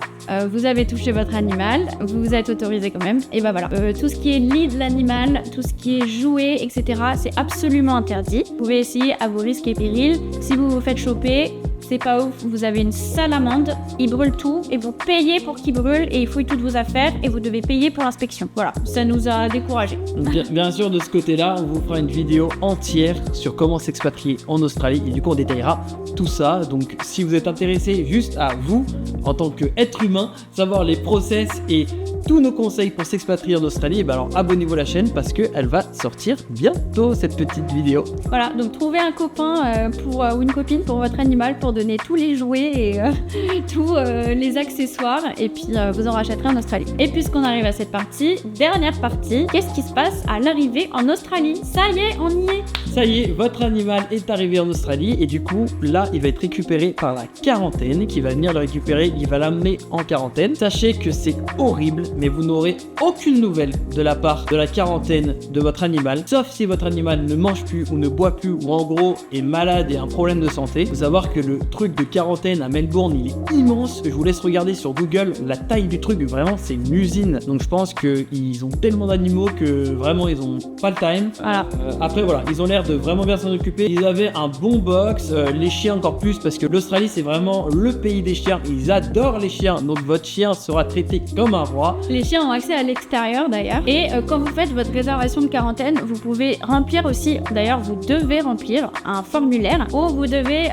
Vous avez touché votre animal, vous êtes autorisé quand même. Et voilà. Tout ce qui est lit de l'animal, tout ce qui est jouet, etc., c'est absolument interdit. Vous pouvez essayer à vos risques et périls. Si vous vous faites choper, c'est pas ouf, vous avez une sale amende, ils brûlent tout et vous payez pour qu'ils brûlent et ils fouillent toutes vos affaires et vous devez payer pour l'inspection. Voilà, ça nous a découragés. Bien sûr, de ce côté-là, on vous fera une vidéo entière sur comment s'expatrier en Australie et du coup on détaillera tout ça. Donc si vous êtes intéressé juste à vous, en tant qu'être humain, savoir les process et tous nos conseils pour s'expatrier en Australie, et ben alors abonnez-vous à la chaîne parce qu'elle va sortir bientôt cette petite vidéo. Voilà, donc trouvez un copain ou une copine pour votre animal pour donner tous les jouets et tous les accessoires et puis vous en rachèterez en Australie. Et puisqu'on arrive à cette partie, dernière partie, qu'est-ce qui se passe à l'arrivée en Australie? Ça y est, on y est! Ça y est, votre animal est arrivé en Australie et du coup, là, il va être récupéré par la quarantaine qui va venir le récupérer, il va l'amener en quarantaine. Sachez que c'est horrible, mais vous n'aurez aucune nouvelle de la part de la quarantaine de votre animal, sauf si votre animal ne mange plus ou ne boit plus ou en gros est malade et a un problème de santé. Il faut savoir que le truc de quarantaine à Melbourne, il est immense. Je vous laisse regarder sur Google la taille du truc, vraiment c'est une usine. Donc je pense qu'ils ont tellement d'animaux que vraiment ils ont pas le time. Voilà. Après voilà, ils ont l'air de vraiment bien s'en occuper. Ils avaient un bon box, les chiens encore plus parce que l'Australie c'est vraiment le pays des chiens. Ils adorent les chiens, donc votre chien sera traité comme un roi. Les chiens ont accès à l'extérieur d'ailleurs. Et quand vous faites votre réservation de quarantaine, vous pouvez remplir aussi, d'ailleurs vous devez remplir un formulaire où vous devez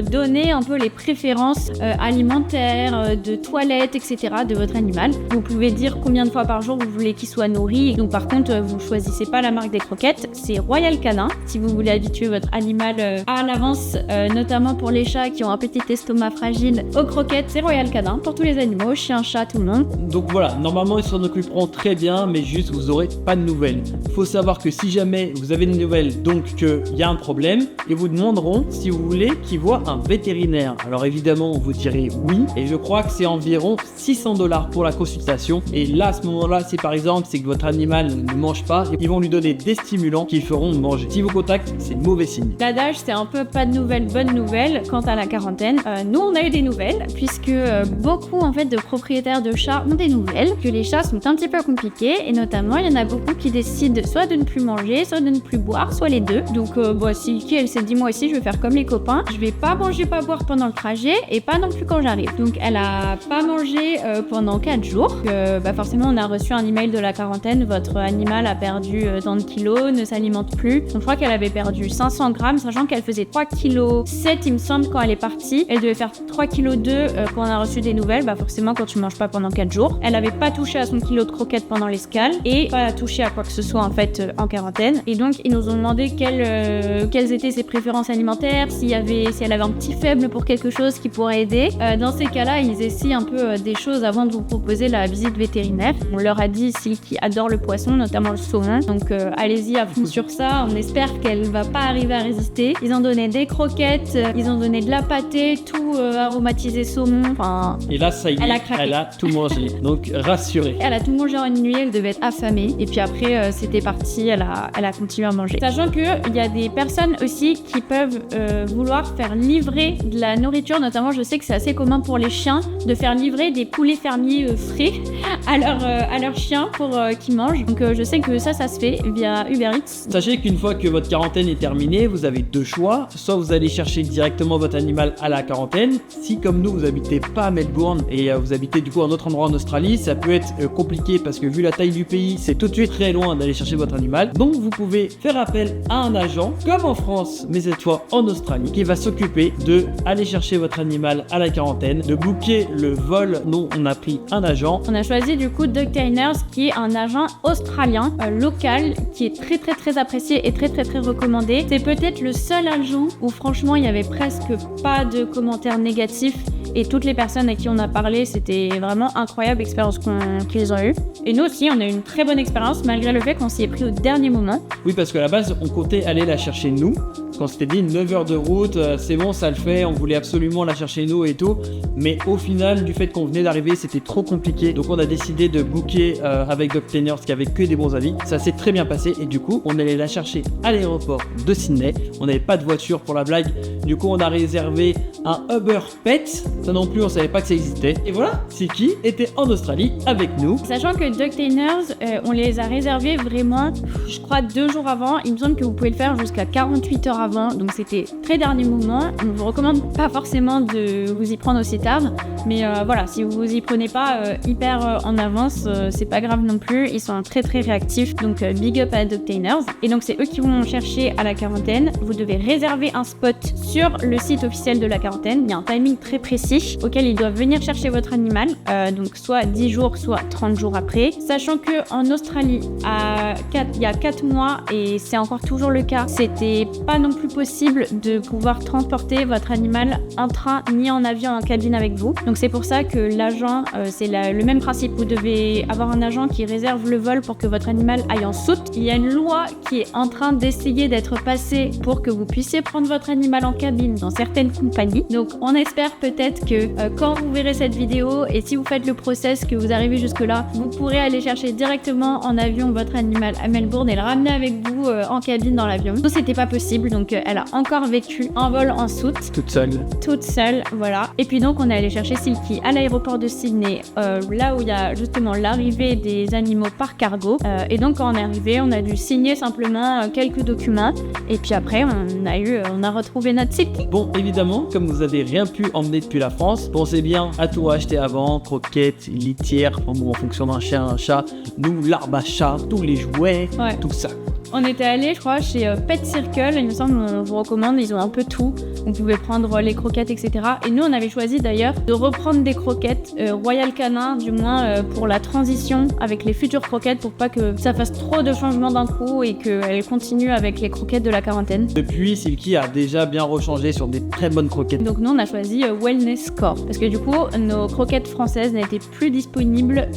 donner un peu les préférences alimentaires, de toilettes, etc. de votre animal. Vous pouvez dire combien de fois par jour vous voulez qu'il soit nourri. Donc par contre, vous choisissez pas la marque des croquettes, c'est Royal Canin. Si vous voulez habituer votre animal à l'avance, notamment pour les chats qui ont un petit estomac fragile aux croquettes, c'est Royal Canin. Pour tous les animaux, chiens, chats, tout le monde. Donc voilà, normalement ils s'en occuperont très bien, mais juste vous aurez pas de nouvelles. Faut savoir que si jamais vous avez des nouvelles, donc qu'il y a un problème, ils vous demanderont si vous voulez qu'ils voient un vétérinaire. Alors évidemment, vous direz oui, et je crois que c'est environ 600 $ pour la consultation. Et là, à ce moment-là, si par exemple c'est que votre animal ne mange pas, ils vont lui donner des stimulants qui feront manger. Si vous contactent, c'est mauvais signe. L'adage, c'est un peu pas de nouvelles, bonnes nouvelles quant à la quarantaine. Nous, on a eu des nouvelles, puisque beaucoup en fait de propriétaires de chats ont des nouvelles, que les chats sont un petit peu compliqués, et notamment, il y en a beaucoup qui décident soit de ne plus manger, soit de ne plus boire, soit les deux. Donc, Silky, elle s'est dit, moi aussi, je vais faire comme les copains. Je vais pas manger, pas boire pendant le trajet, et pas non plus quand j'arrive. Donc, elle a pas mangé pendant 4 jours. Forcément, on a reçu un email de la quarantaine, votre animal a perdu tant de kilos, ne s'alimente plus. Donc, je crois qu'elle avait perdu 500 grammes, sachant qu'elle faisait 3,7 kg, il me semble, quand elle est partie. Elle devait faire 3,2 kg quand on a reçu des nouvelles. Forcément, quand tu manges pas pendant 4 jours. Elle avait pas touché à son kilo de croquettes pendant l'escale et pas touché à quoi que ce soit en fait en quarantaine. Et donc, ils nous ont demandé quelles étaient ses préférences alimentaires, si elle avait un petit faible pour quelque chose qui pourrait aider. Dans ces cas-là, ils essaient un peu des choses avant de vous proposer la visite vétérinaire. On leur a dit qui adore le poisson, notamment le saumon. Donc, allez-y à fond sur ça. On espère qu'elle va pas arriver à résister. Ils ont donné des croquettes, ils ont donné de la pâtée, tout aromatisé saumon. Enfin, et là, ça y est, elle a tout mangé. Donc, rassurée. Elle a tout mangé en une nuit, elle devait être affamée. Et puis après, c'était parti, elle a continué à manger. Sachant qu'il y a des personnes aussi qui peuvent vouloir faire livrer de la nourriture. Notamment, je sais que c'est assez commun pour les chiens de faire livrer des poulets fermiers frais à leurs chiens pour qu'ils mangent. Donc, je sais que ça se fait via Uber Eats. Sachez qu'une fois que votre quarantaine est terminée, vous avez 2 choix. Soit vous allez chercher directement votre animal à la quarantaine. Si, comme nous, vous habitez pas à Melbourne et vous habitez du coup à un autre endroit en Australie, ça peut être compliqué parce que vu la taille du pays, c'est tout de suite très loin d'aller chercher votre animal. Donc vous pouvez faire appel à un agent, comme en France, mais cette fois en Australie, qui va s'occuper de aller chercher votre animal à la quarantaine, de booker le vol dont on a pris un agent. On a choisi du coup Dogtainers, qui est un agent australien local, qui est très très très apprécié et très très très recommandé. C'est peut-être le seul agent où franchement il y avait presque pas de commentaires négatifs. Et toutes les personnes à qui on a parlé, c'était vraiment incroyable l'expérience qu'ils ont eue. Et nous aussi, on a eu une très bonne expérience, malgré le fait qu'on s'y est pris au dernier moment. Oui, parce qu'à la base, on comptait aller la chercher nous. Quand c'était dit 9 heures de route, c'est bon, ça le fait, on voulait absolument la chercher nous et tout. Mais au final, du fait qu'on venait d'arriver, c'était trop compliqué. Donc on a décidé de booker avec Dogtainers, qui avait que des bons avis. Ça s'est très bien passé et du coup, on allait la chercher à l'aéroport de Sydney. On n'avait pas de voiture pour la blague. Du coup, on a réservé un Uber Pet. Ça non plus, on savait pas que ça existait. Et voilà, Silky était en Australie avec nous. Sachant que Dogtainers, on les a réservés vraiment, je crois, 2 jours avant. Il me semble que vous pouvez le faire jusqu'à 48 heures avant. avant, donc c'était très dernier moment. On vous recommande pas forcément de vous y prendre aussi tard, mais voilà, si vous vous y prenez pas hyper en avance, c'est pas grave non plus. Ils sont très très réactifs, donc big up à Adoptainers. Et donc c'est eux qui vont chercher à la quarantaine. Vous devez réserver un spot sur le site officiel de la quarantaine. Il y a un timing très précis auquel ils doivent venir chercher votre animal, donc soit 10 jours, soit 30 jours après. Sachant que en Australie, il y a 4 mois, et c'est encore toujours le cas, c'était pas non plus possible de pouvoir transporter votre animal en train ni en avion en cabine avec vous. Donc c'est pour ça que l'agent, c'est le même principe. Vous devez avoir un agent qui réserve le vol pour que votre animal aille en soute. Il y a une loi qui est en train d'essayer d'être passée pour que vous puissiez prendre votre animal en cabine dans certaines compagnies. Donc on espère peut-être que quand vous verrez cette vidéo et si vous faites le process, que vous arrivez jusque là, vous pourrez aller chercher directement en avion votre animal à Melbourne et le ramener avec vous en cabine dans l'avion. Donc c'était pas possible, donc elle a encore vécu un vol en soute. Toute seule, voilà. Et puis donc on est allé chercher Silky à l'aéroport de Sydney, là où il y a justement l'arrivée des animaux par cargo. Et donc quand on est arrivé, on a dû signer simplement quelques documents. Et puis après, on a retrouvé notre Silky. Bon, évidemment, comme vous avez rien pu emmener depuis la France, pensez bien à tout acheter avant, croquettes, litières, en fonction d'un chien, un chat, nous, l'arbre à chat, tous les jouets, tout ça. On était allé, je crois, chez Pet Circle, il me semble, on vous recommande, ils ont un peu tout. Vous pouvez prendre les croquettes, etc. Et nous, on avait choisi d'ailleurs de reprendre des croquettes Royal Canin, du moins pour la transition avec les futures croquettes, pour pas que ça fasse trop de changements d'un coup et qu'elles continuent avec les croquettes de la quarantaine. Depuis, Silky a déjà bien rechangé sur des très bonnes croquettes. Donc nous, on a choisi Wellness Score, parce que du coup, nos croquettes françaises n'étaient plus disponibles,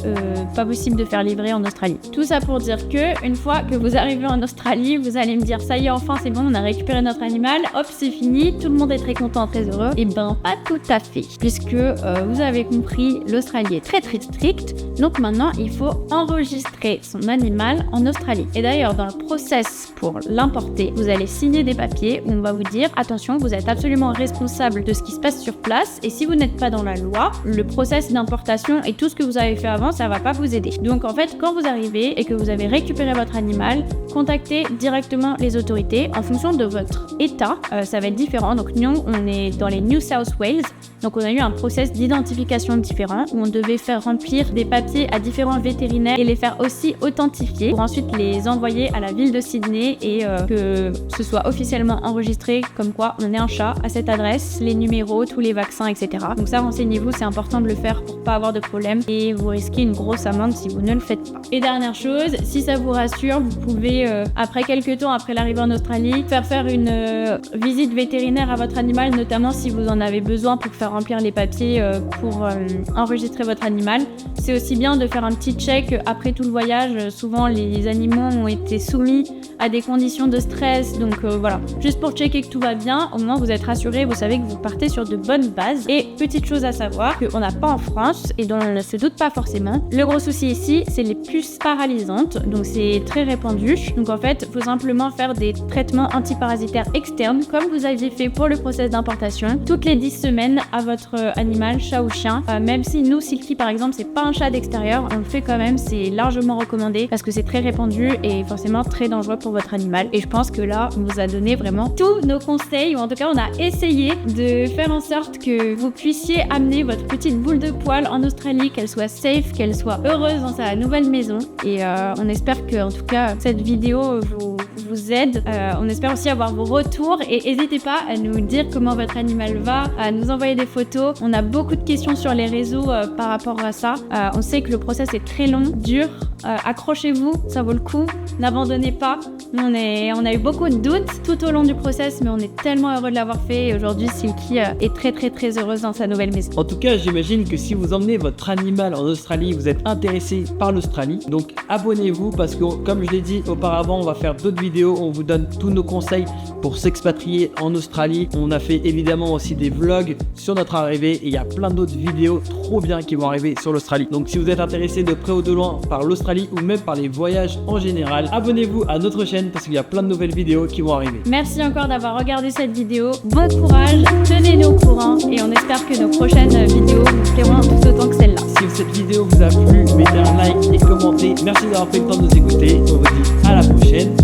pas possible de faire livrer en Australie. Tout ça pour dire que, une fois que vous arrivez en Australie, vous allez me dire ça y est, enfin c'est bon, on a récupéré notre animal, hop c'est fini, tout le monde est très content, très heureux. Et ben pas tout à fait, puisque vous avez compris, l'Australie est très très stricte, donc maintenant il faut enregistrer son animal en Australie. Et d'ailleurs dans le process pour l'importer, vous allez signer des papiers où on va vous dire attention, vous êtes absolument responsable de ce qui se passe sur place, et si vous n'êtes pas dans la loi, le process d'importation et tout ce que vous avez fait avant, ça va pas vous aider. Donc en fait, quand vous arrivez et que vous avez récupéré votre animal, contactez directement les autorités en fonction de votre état. Ça va être différent. Donc nous, on est dans les New South Wales. Donc on a eu un process d'identification différent où on devait faire remplir des papiers à différents vétérinaires et les faire aussi authentifier pour ensuite les envoyer à la ville de Sydney et que ce soit officiellement enregistré comme quoi on est un chat à cette adresse, les numéros, tous les vaccins, etc. Donc ça, renseignez-vous, c'est important de le faire pour pas avoir de problème et vous risquez une grosse amende si vous ne le faites pas. Et dernière chose, si ça vous rassure, vous pouvez après quelques temps, après l'arrivée en Australie, faire une visite vétérinaire à votre animal, notamment si vous en avez besoin pour faire remplir les papiers pour enregistrer votre animal. C'est aussi bien de faire un petit check après tout le voyage. Souvent, les animaux ont été soumis à des conditions de stress, donc voilà. Juste pour checker que tout va bien, au moins vous êtes rassurés, vous savez que vous partez sur de bonnes bases. Et petite chose à savoir, qu'on n'a pas en France et dont on ne se doute pas forcément, le gros souci ici, c'est les puces paralysantes, donc c'est très répandu. Donc en fait, il faut simplement faire des traitements antiparasitaires externes, comme vous aviez fait pour le process d'importation, toutes les 10 semaines à votre animal, chat ou chien. Même si nous, Silky par exemple, c'est pas un chat d'extérieur, on le fait quand même, c'est largement recommandé parce que c'est très répandu et forcément très dangereux pour votre animal. Et je pense que là, on vous a donné vraiment tous nos conseils, ou en tout cas, on a essayé de faire en sorte que vous puissiez amener votre petite boule de poil en Australie, qu'elle soit safe, qu'elle soit heureuse dans sa nouvelle maison. Et on espère que, en tout cas, cette vidéo vous aide. On espère aussi avoir vos retours et n'hésitez pas à nous dire comment votre animal va, à nous envoyer des photos. On a beaucoup de questions sur les réseaux par rapport à ça. On sait que le process est très long, dur. Accrochez-vous, ça vaut le coup. N'abandonnez pas. On a eu beaucoup de doutes tout au long du process, mais on est tellement heureux de l'avoir fait. Et aujourd'hui, Silky est très très très heureuse dans sa nouvelle maison. En tout cas, j'imagine que si vous emmenez votre animal en Australie, vous êtes intéressé par l'Australie. Donc abonnez-vous parce que, comme je l'ai dit auparavant, on va faire d'autres vidéos. On vous donne tous nos conseils pour s'expatrier en Australie. On a fait évidemment aussi des vlogs sur notre arrivée et il y a plein d'autres vidéos trop bien qui vont arriver sur l'Australie. Donc si vous êtes intéressé de près ou de loin par l'Australie ou même par les voyages en général, abonnez-vous à notre chaîne parce qu'il y a plein de nouvelles vidéos qui vont arriver. Merci encore d'avoir regardé cette vidéo. Bon courage, tenez-nous au courant et on espère que nos prochaines vidéos vous plairont tout autant que celle-là. Si cette vidéo vous a plu, mettez un like et commentez. Merci d'avoir pris le temps de nous écouter. On vous dit à la prochaine.